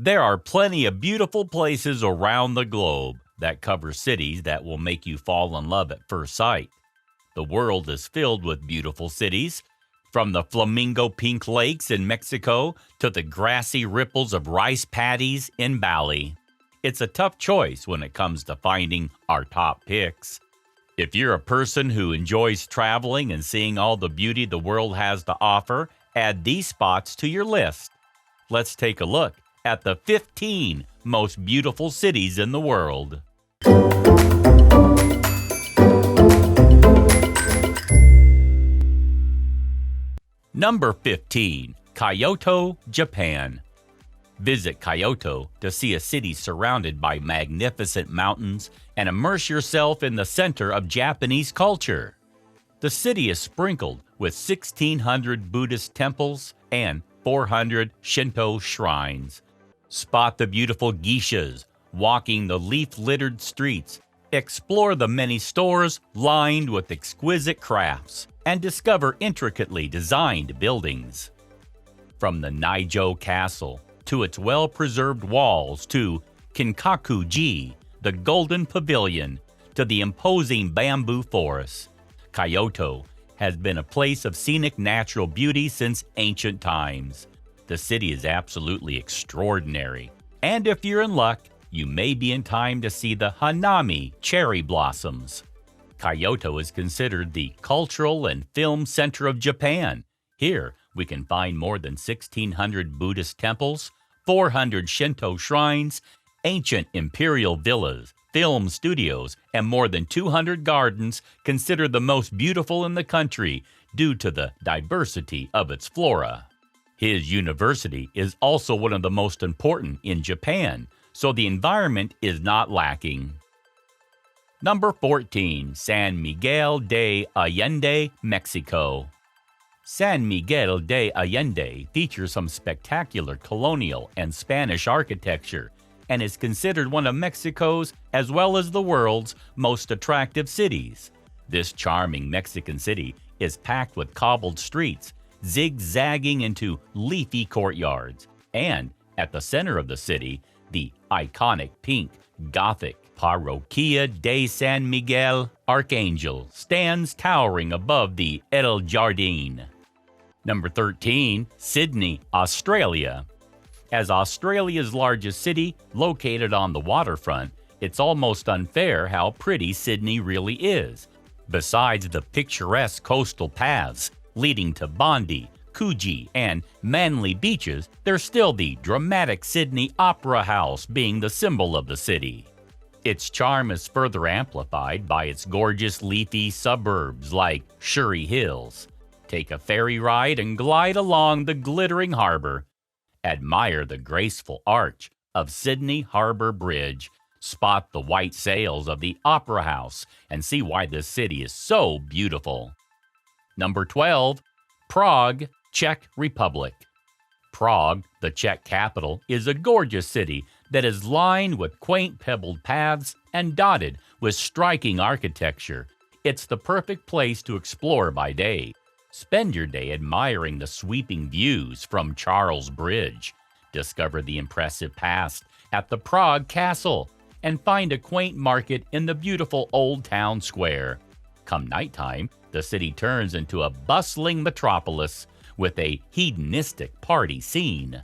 There are plenty of beautiful places around the globe that cover cities that will make you fall in love at first sight. The world is filled with beautiful cities, from the flamingo pink lakes in Mexico to the grassy ripples of rice paddies in Bali. It's a tough choice when it comes to finding our top picks. If you're a person who enjoys traveling and seeing all the beauty the world has to offer, add these spots to your list. Let's take a look at the 15 most beautiful cities in the world. Number 15. Kyoto, Japan. Visit Kyoto to see a city surrounded by magnificent mountains and immerse yourself in the center of Japanese culture. The city is sprinkled with 1,600 Buddhist temples and 400 Shinto shrines. Spot the beautiful geishas walking the leaf-littered streets, explore the many stores lined with exquisite crafts, and discover intricately designed buildings. From the Naijo Castle to its well-preserved walls to Kinkaku-ji, the Golden Pavilion, to the imposing bamboo forests, Kyoto has been a place of scenic natural beauty since ancient times. The city is absolutely extraordinary, and if you're in luck, you may be in time to see the Hanami cherry blossoms. Kyoto is considered the cultural and film center of Japan. Here, we can find more than 1,600 Buddhist temples, 400 Shinto shrines, ancient imperial villas, film studios, and more than 200 gardens considered the most beautiful in the country due to the diversity of its flora. His university is also one of the most important in Japan, so the environment is not lacking. Number 14. San Miguel de Allende, Mexico. San Miguel de Allende features some spectacular colonial and Spanish architecture and is considered one of Mexico's as well as the world's most attractive cities. This charming Mexican city is packed with cobbled streets, zigzagging into leafy courtyards, and at the center of the city, the iconic pink Gothic Parroquia de San Miguel Archangel stands towering above the El Jardín. Number 13. Sydney, Australia. As Australia's largest city, located on the waterfront, it's almost unfair how pretty Sydney really is. Besides the picturesque coastal paths leading to Bondi, Coogee, and Manly beaches, there's still the dramatic Sydney Opera House being the symbol of the city. Its charm is further amplified by its gorgeous leafy suburbs like Surrey Hills. Take a ferry ride and glide along the glittering harbor. Admire the graceful arch of Sydney Harbour Bridge. Spot the white sails of the Opera House and see why this city is so beautiful. Number 12. Prague, Czech Republic. Prague, the Czech capital, is a gorgeous city that is lined with quaint pebbled paths and dotted with striking architecture. It's the perfect place to explore by day. Spend your day admiring the sweeping views from Charles Bridge. Discover the impressive past at the Prague Castle and find a quaint market in the beautiful Old Town Square. Come nighttime, the city turns into a bustling metropolis with a hedonistic party scene.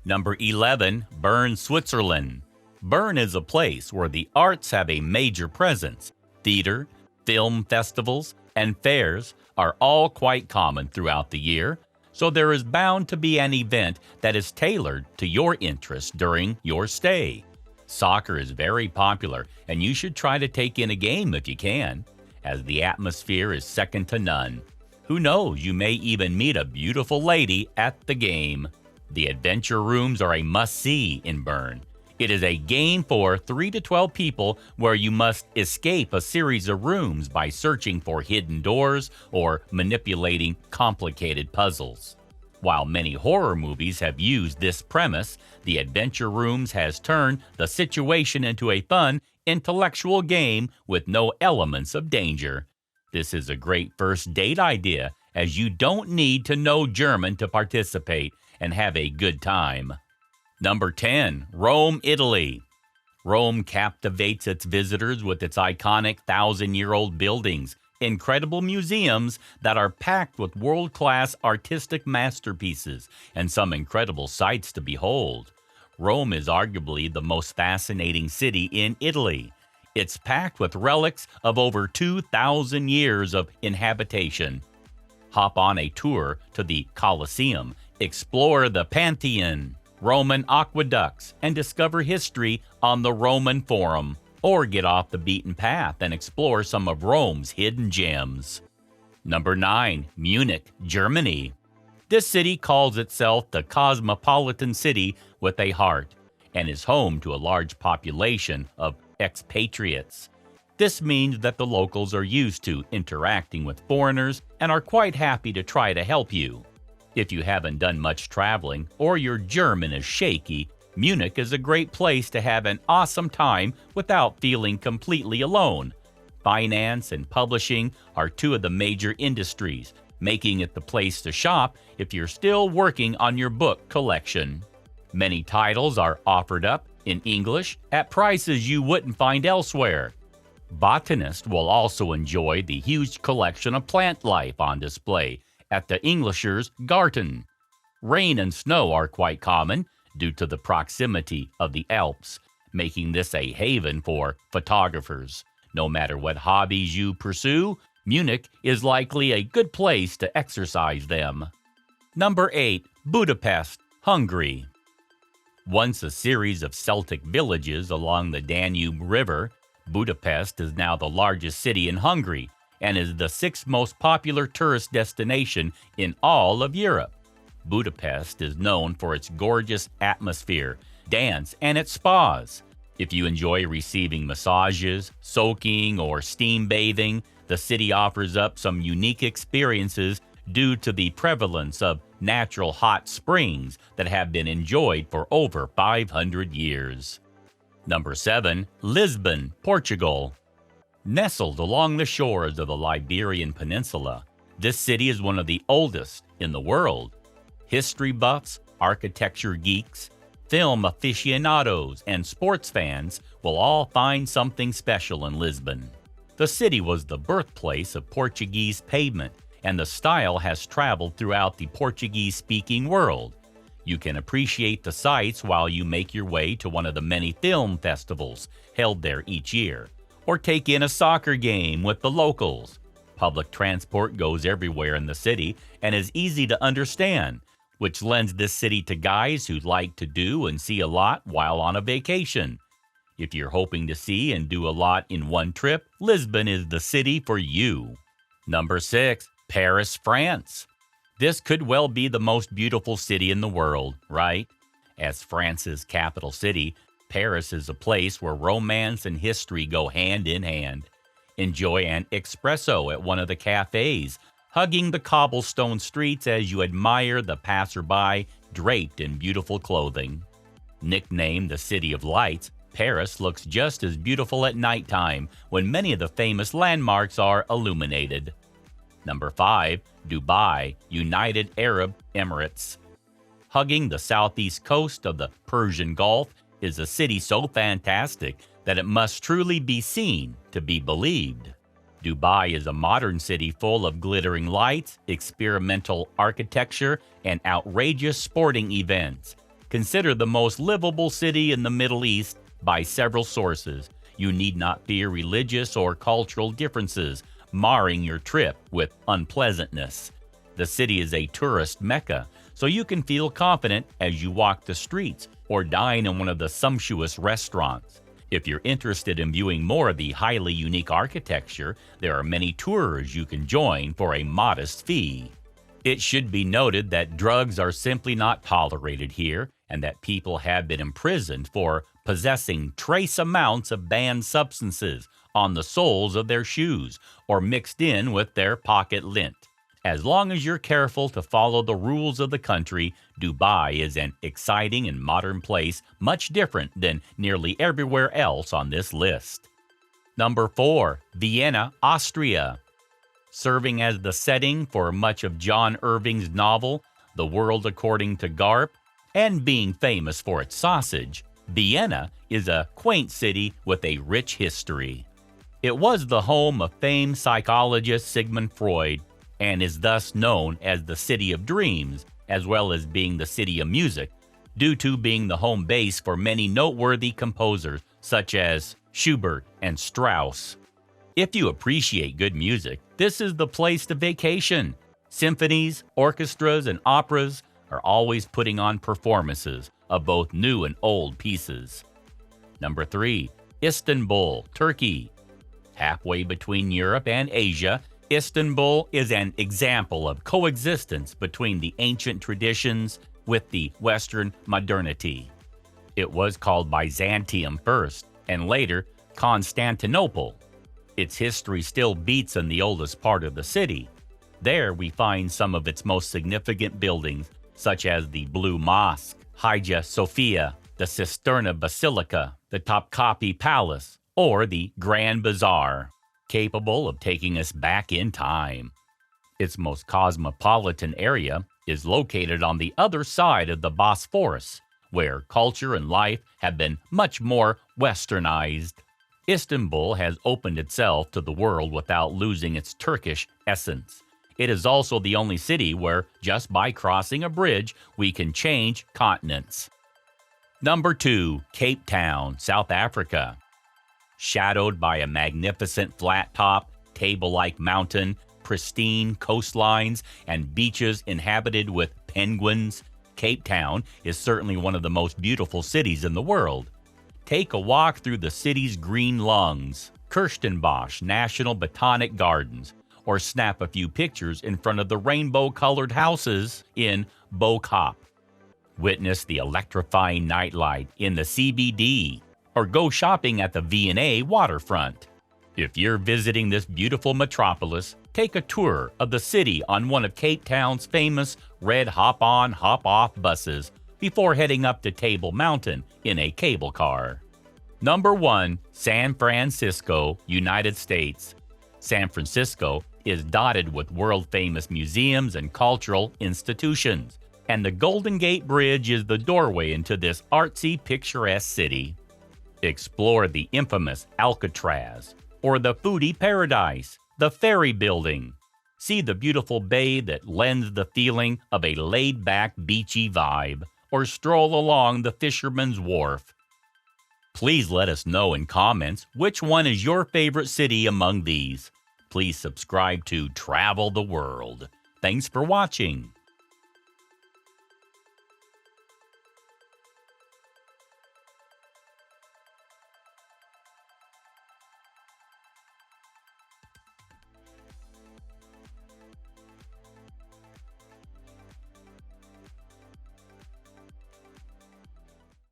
Number 11. Bern, Switzerland. Bern is a place where the arts have a major presence. Theater, film festivals, and fairs are all quite common throughout the year, so there is bound to be an event that is tailored to your interests during your stay. Soccer is very popular, and you should try to take in a game if you can, as the atmosphere is second to none. Who knows, you may even meet a beautiful lady at the game. The adventure rooms are a must-see in Bern. It is a game for 3 to 12 people where you must escape a series of rooms by searching for hidden doors or manipulating complicated puzzles. While many horror movies have used this premise, the Adventure Rooms has turned the situation into a fun, intellectual game with no elements of danger. This is a great first date idea, as you don't need to know German to participate and have a good time. Number 10. Rome, Italy. Rome captivates its visitors with its iconic 1,000-year-old buildings, incredible museums that are packed with world-class artistic masterpieces, and some incredible sights to behold. Rome is arguably the most fascinating city in Italy. It's packed with relics of over 2,000 years of inhabitation. Hop on a tour to the Colosseum, explore the Pantheon, Roman aqueducts, and discover history on the Roman Forum. Or get off the beaten path and explore some of Rome's hidden gems. Number 9. Munich, Germany. This city calls itself the cosmopolitan city with a heart and is home to a large population of expatriates. This means that the locals are used to interacting with foreigners and are quite happy to try to help you. If you haven't done much traveling or your German is shaky, Munich is a great place to have an awesome time without feeling completely alone. Finance and publishing are two of the major industries, making it the place to shop if you're still working on your book collection. Many titles are offered up in English at prices you wouldn't find elsewhere. Botanists will also enjoy the huge collection of plant life on display at the Englischer's Garten. Rain and snow are quite common due to the proximity of the Alps, making this a haven for photographers. No matter what hobbies you pursue, Munich is likely a good place to exercise them. Number 8. Budapest, Hungary. Once a series of Celtic villages along the Danube River, Budapest is now the largest city in Hungary and is the 6th most popular tourist destination in all of Europe. Budapest is known for its gorgeous atmosphere, dance, and its spas. If you enjoy receiving massages, soaking, or steam bathing, the city offers up some unique experiences due to the prevalence of natural hot springs that have been enjoyed for over 500 years. Number 7. Lisbon, Portugal. Nestled along the shores of the Iberian Peninsula, this city is one of the oldest in the world. History buffs, architecture geeks, film aficionados, and sports fans will all find something special in Lisbon. The city was the birthplace of Portuguese pavement, and the style has traveled throughout the Portuguese-speaking world. You can appreciate the sights while you make your way to one of the many film festivals held there each year, or take in a soccer game with the locals. Public transport goes everywhere in the city and is easy to understand, which lends this city to guys who like to do and see a lot while on a vacation. If you're hoping to see and do a lot in one trip, Lisbon is the city for you. Number 6. Paris, France. This could well be the most beautiful city in the world, right? As France's capital city, Paris is a place where romance and history go hand in hand. Enjoy an espresso at one of the cafes, hugging the cobblestone streets as you admire the passerby draped in beautiful clothing. Nicknamed the City of Lights, Paris looks just as beautiful at nighttime when many of the famous landmarks are illuminated. Number 5. Dubai, United Arab Emirates. Hugging the southeast coast of the Persian Gulf is a city so fantastic that it must truly be seen to be believed. Dubai is a modern city full of glittering lights, experimental architecture, and outrageous sporting events. Considered the most livable city in the Middle East by several sources, you need not fear religious or cultural differences marring your trip with unpleasantness. The city is a tourist mecca, so you can feel confident as you walk the streets or dine in one of the sumptuous restaurants. If you're interested in viewing more of the highly unique architecture, there are many tours you can join for a modest fee. It should be noted that drugs are simply not tolerated here, and that people have been imprisoned for possessing trace amounts of banned substances on the soles of their shoes or mixed in with their pocket lint. As long as you're careful to follow the rules of the country, Dubai is an exciting and modern place, much different than nearly everywhere else on this list. Number 4. Vienna, Austria. Serving as the setting for much of John Irving's novel, The World According to Garp, And being famous for its sausage, Vienna is a quaint city with a rich history. It was the home of famed psychologist Sigmund Freud and is thus known as the City of Dreams, as well as being the City of Music, due to being the home base for many noteworthy composers such as Schubert and Strauss. If you appreciate good music, this is the place to vacation. Symphonies, orchestras, and operas are always putting on performances of both new and old pieces. Number 3. Istanbul, Turkey. Halfway between Europe and Asia, Istanbul is an example of coexistence between the ancient traditions with the Western modernity. It was called Byzantium first, and later Constantinople. Its history still beats in the oldest part of the city. There we find some of its most significant buildings, such as the Blue Mosque, Hagia Sophia, the Cisterna Basilica, the Topkapi Palace, or the Grand Bazaar, capable of taking us back in time. Its most cosmopolitan area is located on the other side of the Bosphorus, where culture and life have been much more westernized. Istanbul has opened itself to the world without losing its Turkish essence. It is also the only city where, just by crossing a bridge, we can change continents. Number 2. Cape Town, South Africa. Shadowed by a magnificent flat-top, table-like mountain, pristine coastlines, and beaches inhabited with penguins, Cape Town is certainly one of the most beautiful cities in the world. Take a walk through the city's green lungs, Kirstenbosch National Botanic Gardens, or snap a few pictures in front of the rainbow-colored houses in Bo-Kaap. Witness the electrifying nightlife in the CBD, or go shopping at the V&A waterfront. If you're visiting this beautiful metropolis, take a tour of the city on one of Cape Town's famous red hop-on, hop-off buses before heading up to Table Mountain in a cable car. Number 1. San Francisco, United States. San Francisco is dotted with world-famous museums and cultural institutions, and the Golden Gate Bridge is the doorway into this artsy, picturesque city. Explore the infamous Alcatraz, or the foodie paradise, the Ferry Building. See the beautiful bay that lends the feeling of a laid-back, beachy vibe, or stroll along the Fisherman's Wharf. Please let us know in comments which one is your favorite city among these. Please subscribe to Travel the World. Thanks for watching.